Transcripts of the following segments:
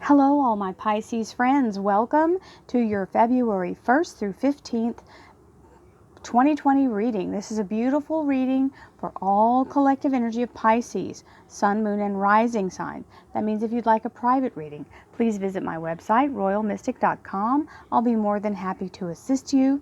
Hello, all my Pisces friends. Welcome to your February 1st through 15th, 2020 reading. This is a beautiful reading for all collective energy of Pisces, Sun, Moon, and Rising sign. That means if you'd like a private reading, please visit my website, royalmystic.com. I'll be more than happy to assist you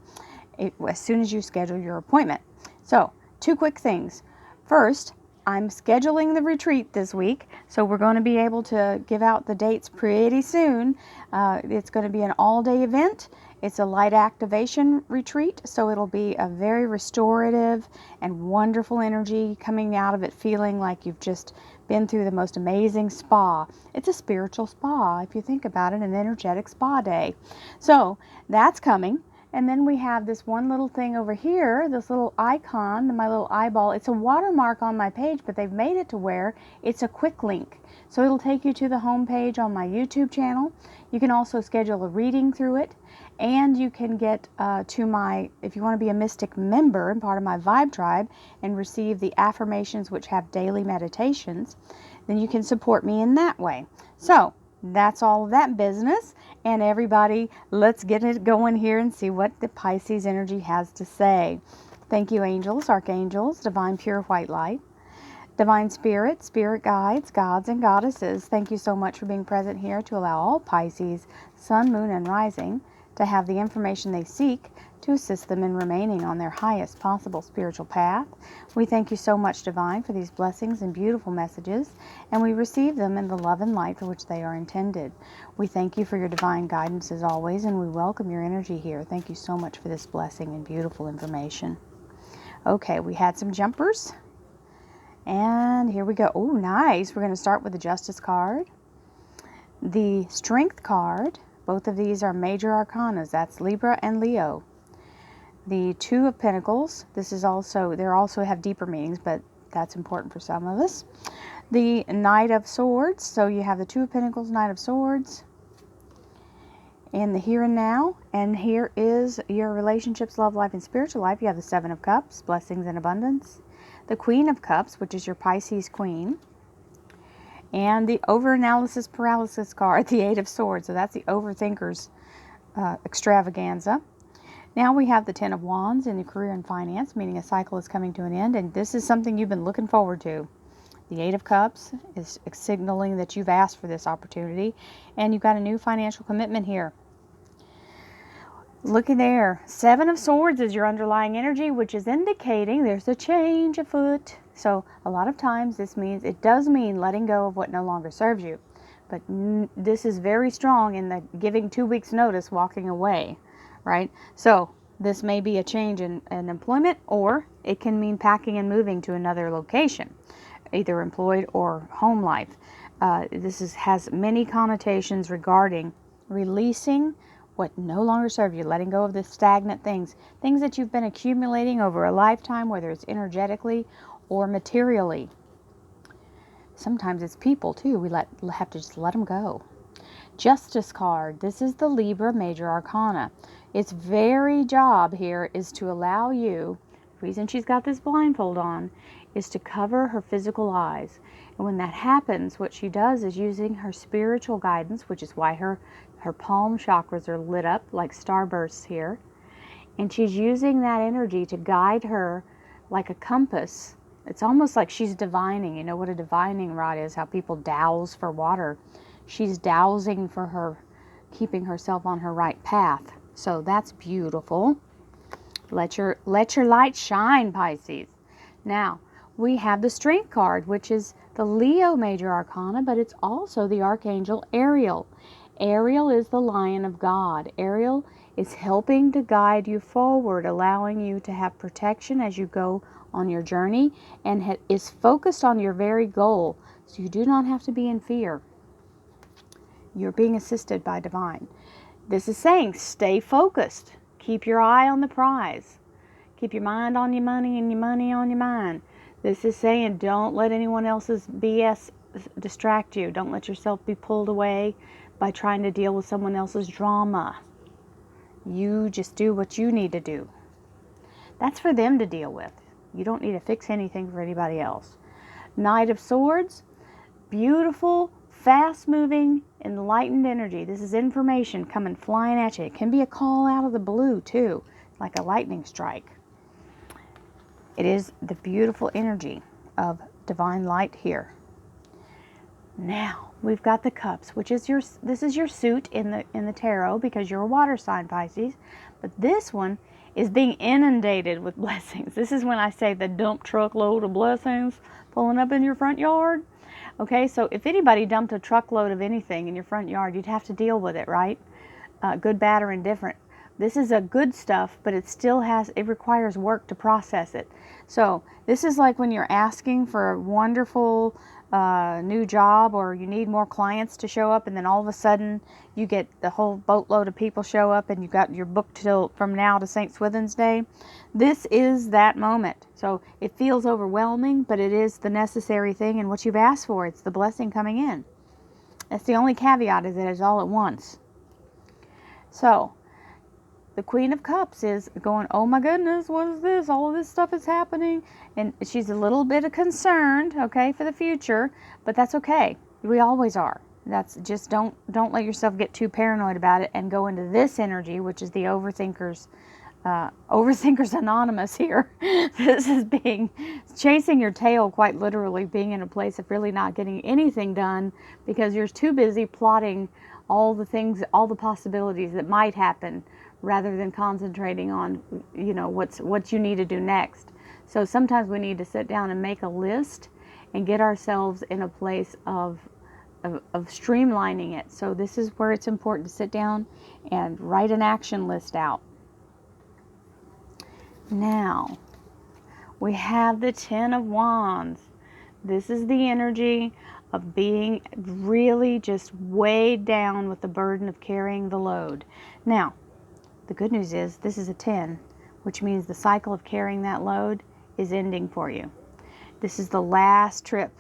as soon as you schedule your appointment. So, two quick things. First, I'm scheduling the retreat this week, so we're going to be able to give out the dates pretty soon. It's going to be an all-day event. It's a light activation retreat, so it'll be a very restorative and wonderful energy coming out of it, feeling like you've just been through the most amazing spa. It's a spiritual spa, if you think about it, an energetic spa day. So that's coming. And then we have this one little thing over here, this little icon, my little eyeball. It's a watermark on my page, but they've made it to where it's a quick link. So it'll take you to the home page on my YouTube channel. You can also schedule a reading through it. And you can get to my, if you want to be a Mystic member and part of my Vibe Tribe and receive the affirmations which have daily meditations, then you can support me in that way. So that's all of that business. And everybody, let's get it going here and see what the Pisces energy has to say. Thank you, angels, archangels, divine pure white light, divine spirit, spirit guides, gods and goddesses. Thank you so much for being present here to allow all Pisces, Sun, Moon, and Rising to have the information they seek to assist them in remaining on their highest possible spiritual path. We thank you so much, Divine, for these blessings and beautiful messages, and we receive them in the love and light for which they are intended. We thank you for your divine guidance as always, and we welcome your energy here. Thank you so much for this blessing and beautiful information. Okay, we had some jumpers, and here we go. Oh, nice. We're going to start with the Justice card, the Strength card. Both of these are major arcanas. That's Libra and Leo. The Two of Pentacles. This is also, they also have deeper meanings, but that's important for some of us. The Knight of Swords. So you have the Two of Pentacles, Knight of Swords, in the here and now. And here is your relationships, love life, and spiritual life. You have the Seven of Cups, blessings and abundance. The Queen of Cups, which is your Pisces Queen. And the Overanalysis Paralysis card, the Eight of Swords. So that's the overthinker's extravaganza. Now we have the Ten of Wands in the career and finance, meaning a cycle is coming to an end, and this is something you've been looking forward to. The Eight of Cups is signaling that you've asked for this opportunity, and you've got a new financial commitment here. Looky there. Seven of Swords is your underlying energy, which is indicating there's a change afoot. So a lot of times this means, it does mean letting go of what no longer serves you. But this is very strong in the giving 2 weeks notice, walking away, right? So this may be a change in employment, or it can mean packing and moving to another location, either employed or home life. This has many connotations regarding releasing what no longer serve you, letting go of the stagnant things that you've been accumulating over a lifetime, whether it's energetically or materially. Sometimes it's people too. We have to just let them go. Justice card. This is the Libra major arcana. Its very job here is to allow you, the reason she's got this blindfold on, is to cover her physical eyes. And when that happens, what she does is using her spiritual guidance, which is why her palm chakras are lit up like starbursts here. And she's using that energy to guide her like a compass. It's almost like she's divining. You know what a divining rod is, how people dowse for water. She's dowsing for her, keeping herself on her right path. So that's beautiful. Let your light shine, Pisces. Now, we have the Strength card, which is the Leo major arcana, but it's also the Archangel Ariel. Ariel is the Lion of God. Ariel is helping to guide you forward, allowing you to have protection as you go on your journey, and is focused on your very goal. So you do not have to be in fear. You're being assisted by Divine. This is saying stay focused. Keep your eye on the prize. Keep your mind on your money and your money on your mind. This is saying don't let anyone else's BS distract you. Don't let yourself be pulled away by trying to deal with someone else's drama. You just do what you need to do. That's for them to deal with. You don't need to fix anything for anybody else. Knight of Swords, beautiful, fast-moving, enlightened energy. This is information coming flying at you. It can be a call out of the blue, too, like a lightning strike. It is the beautiful energy of divine light here. Now, we've got the cups, which is this is your suit in the tarot, because you're a water sign, Pisces. But this one is being inundated with blessings. This is when I say the dump truck load of blessings pulling up in your front yard. Okay, so if anybody dumped a truckload of anything in your front yard, you'd have to deal with it, right? Good, bad, or indifferent. This is a good stuff, but it requires work to process it. So this is like when you're asking for a wonderful new job, or you need more clients to show up, and then all of a sudden you get the whole boatload of people show up, and you've got your book from now to St. Swithin's Day. This is that moment. So it feels overwhelming, but it is the necessary thing and what you've asked for. It's the blessing coming in. That's the only caveat, is that it's all at once. So the Queen of Cups is going, oh my goodness, what is this? All of this stuff is happening. And she's a little bit concerned, okay, for the future, but that's okay. We always are. That's just, don't let yourself get too paranoid about it and go into this energy, which is the Overthinkers Anonymous here. This is chasing your tail, quite literally, being in a place of really not getting anything done because you're too busy plotting all the things, all the possibilities that might happen, rather than concentrating on, what you need to do next. So sometimes we need to sit down and make a list and get ourselves in a place of streamlining it. So this is where it's important to sit down and write an action list out. Now, we have the Ten of Wands. This is the energy of being really just weighed down with the burden of carrying the load. Now, the good news is this is a 10, which means the cycle of carrying that load is ending for you. This is the last trip.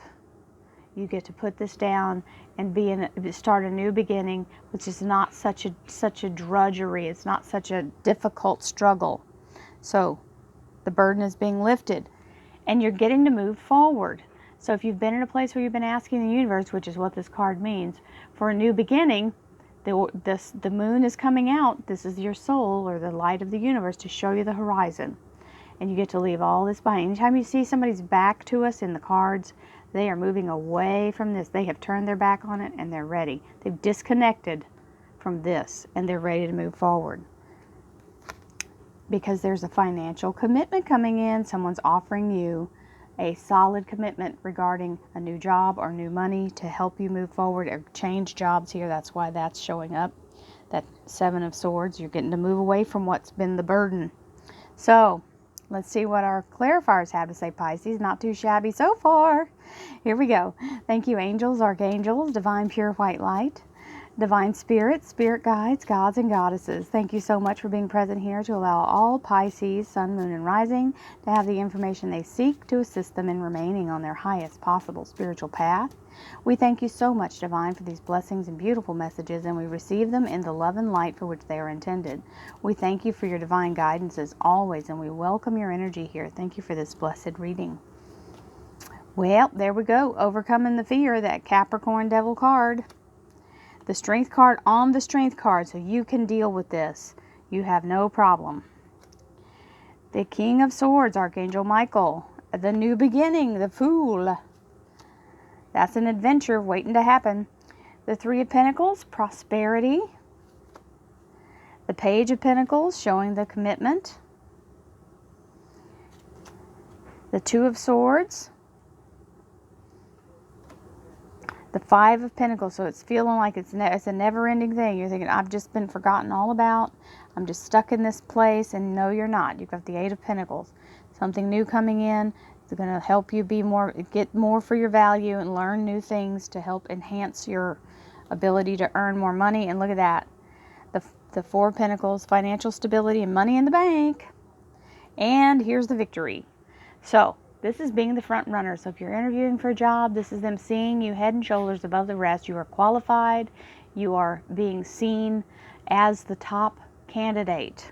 You get to put this down and start a new beginning, which is not such a drudgery. It's not such a difficult struggle. So the burden is being lifted and you're getting to move forward. So if you've been in a place where you've been asking the universe, which is what this card means, for a new beginning, the moon is coming out. This is your soul, or the light of the universe, to show you the horizon. And you get to leave all this behind. Anytime you see somebody's back to us in the cards, they are moving away from this. They have turned their back on it and they're ready. They've disconnected from this and they're ready to move forward. Because there's a financial commitment coming in. Someone's offering you a solid commitment regarding a new job or new money to help you move forward or change jobs here. That's why that's showing up. That Seven of Swords. You're getting to move away from what's been the burden. So let's see what our clarifiers have to say, Pisces. Not too shabby so far. Here we go. Thank you, angels, archangels, divine pure white light, divine spirit, spirit guides, gods and goddesses. Thank you so much for being present here to allow all Pisces, sun, moon, and rising to have the information they seek to assist them in remaining on their highest possible spiritual path. We thank you so much, Divine, for these blessings and beautiful messages, and we receive them in the love and light for which they are intended. We thank you for your divine guidance as always, and we welcome your energy here. Thank you for this blessed reading. Well, there we go. Overcoming the fear, that Capricorn Devil card. The Strength card on the Strength card, so you can deal with this. You have no problem. The King of Swords, Archangel Michael. The New Beginning, the Fool. That's an adventure waiting to happen. The Three of Pentacles, Prosperity. The Page of Pentacles, showing the commitment. The Two of Swords. The Five of Pentacles, so it's feeling like it's a never-ending thing. You're thinking, I've just been forgotten all about. I'm just stuck in this place, and no, you're not. You've got the Eight of Pentacles. Something new coming in. It's going to help you get more for your value and learn new things to help enhance your ability to earn more money. And look at that. The Four of Pentacles, financial stability and money in the bank. And here's the victory. So this is being the front runner. So if you're interviewing for a job, this is them seeing you head and shoulders above the rest. You are qualified. You are being seen as the top candidate.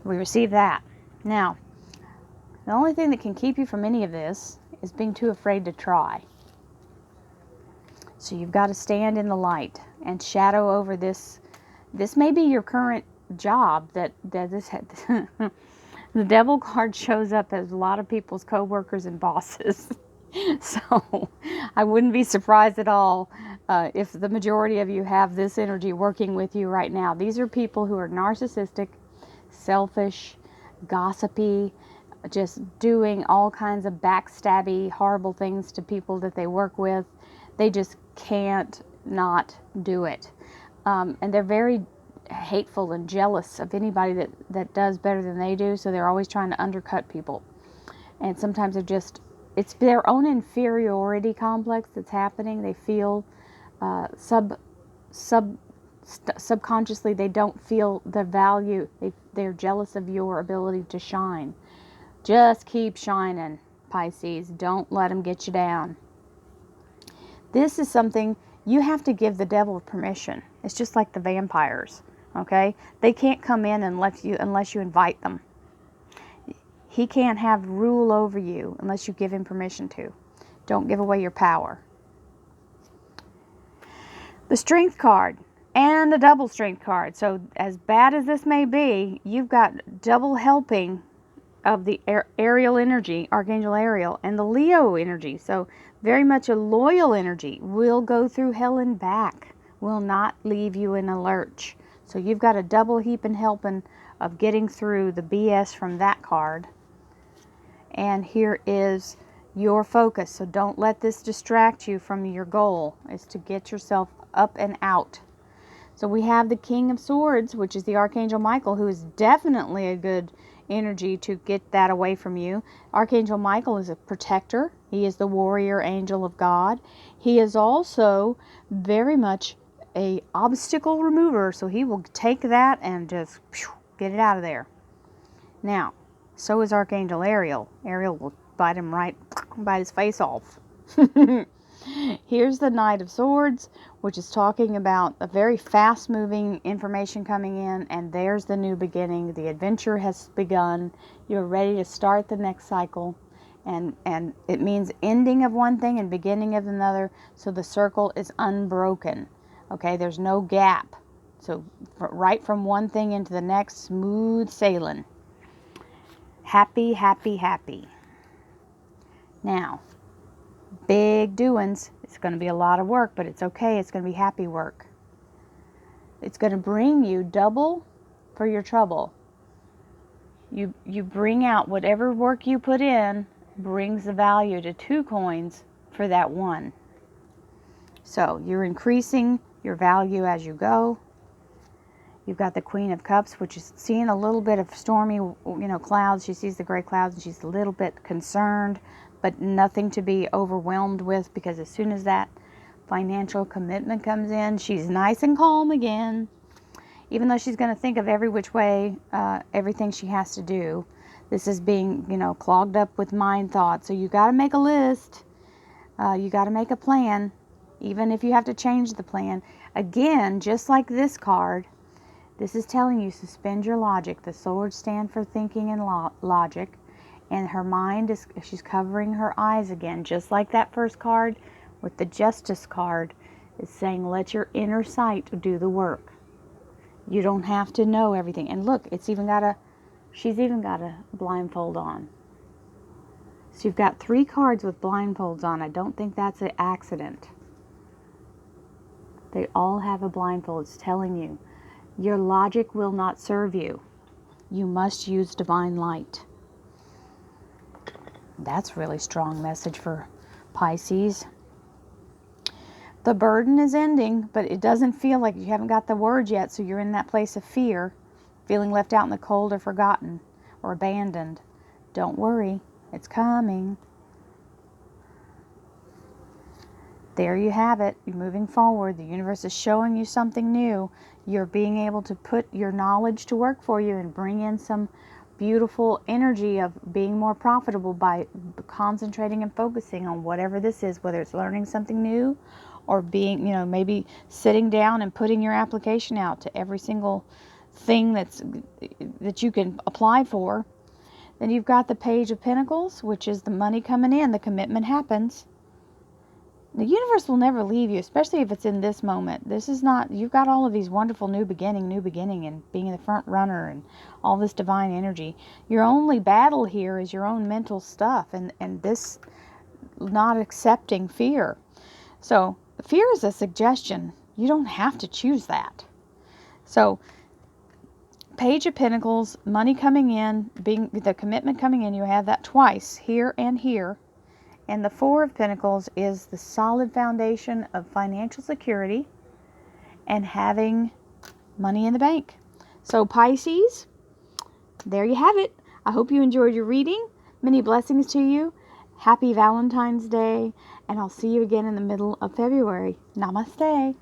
We receive that. Now, the only thing that can keep you from any of this is being too afraid to try. So you've got to stand in the light and shadow over this. This may be your current job that this the devil card shows up as a lot of people's co-workers and bosses. So I wouldn't be surprised at all if the majority of you have this energy working with you right now. These are people who are narcissistic, selfish, gossipy, just doing all kinds of backstabby, horrible things to people that they work with. They just can't not do it. And they're very hateful and jealous of anybody that does better than they do, so they're always trying to undercut people. And sometimes it's their own inferiority complex that's happening. They feel subconsciously they don't feel the value. They're jealous of your ability to shine. Just keep shining, Pisces. Don't let them get you down. This is something you have to give the devil permission. It's just like the vampires, okay? They can't come in unless you invite them. He can't have rule over you unless you give him permission to. Don't give away your power. The Strength card and a double Strength card. So as bad as this may be, you've got double helping of the Ariel energy, Archangel Ariel, and the Leo energy. So very much a loyal energy. Will go through hell and back. Will not leave you in a lurch. So you've got a double heap and helping of getting through the BS from that card. And here is your focus. So don't let this distract you from your goal. Is to get yourself up and out. So we have the King of Swords, which is the Archangel Michael, who is definitely a good energy to get that away from you. Archangel Michael is a protector. He is the warrior angel of God. He is also very much a obstacle remover, so he will take that and just get it out of there. Now, so is Archangel Ariel. Ariel will bite his face off. Here's the Knight of Swords, which is talking about a very fast-moving information coming in, and there's the new beginning. The adventure has begun. You're ready to start the next cycle, and it means ending of one thing and beginning of another, so the circle is unbroken. Okay, there's no gap. So right from one thing into the next, smooth sailing. Happy, happy, happy. Now, big doings. It's going to be a lot of work, but it's okay. It's going to be happy work. It's going to bring you double for your trouble. You bring out whatever work you put in, brings the value to 2 coins for that 1. So you're increasing your value as you go. You've got the Queen of Cups, which is seeing a little bit of stormy, clouds. She sees the gray clouds and she's a little bit concerned, but nothing to be overwhelmed with, because as soon as that financial commitment comes in, she's nice and calm again. Even though she's going to think of every which way, everything she has to do. This is being, clogged up with mind thoughts. So you got to make a list. You got to make a plan, even if you have to change the plan. Again, just like this card, this is telling you suspend your logic. The swords stand for thinking and logic. And her mind she's covering her eyes again, just like that first card with the Justice card. It's saying let your inner sight do the work. You don't have to know everything. And look, she's even got a blindfold on. So you've got 3 cards with blindfolds on. I don't think that's an accident. They all have a blindfold. It's telling you your logic will not serve you. You must use divine light. That's a really strong message for Pisces. The burden is ending, but it doesn't feel like you haven't got the words yet, so you're in that place of fear, feeling left out in the cold or forgotten or abandoned. Don't worry, it's coming. There you have it. You're moving forward. The universe is showing you something new. You're being able to put your knowledge to work for you and bring in some beautiful energy of being more profitable by concentrating and focusing on whatever this is, whether it's learning something new or being, maybe sitting down and putting your application out to every single thing that you can apply for. Then you've got the Page of Pentacles, which is the money coming in. The commitment happens. The universe will never leave you, especially if it's in this moment. This is not, you've got all of these wonderful new beginning, and being the front runner and all this divine energy. Your only battle here is your own mental stuff and this not accepting fear. So fear is a suggestion. You don't have to choose that. So Page of Pentacles, money coming in, being the commitment coming in, you have that twice, here and here. And the Four of Pentacles is the solid foundation of financial security and having money in the bank. So Pisces, there you have it. I hope you enjoyed your reading. Many blessings to you. Happy Valentine's Day. And I'll see you again in the middle of February. Namaste.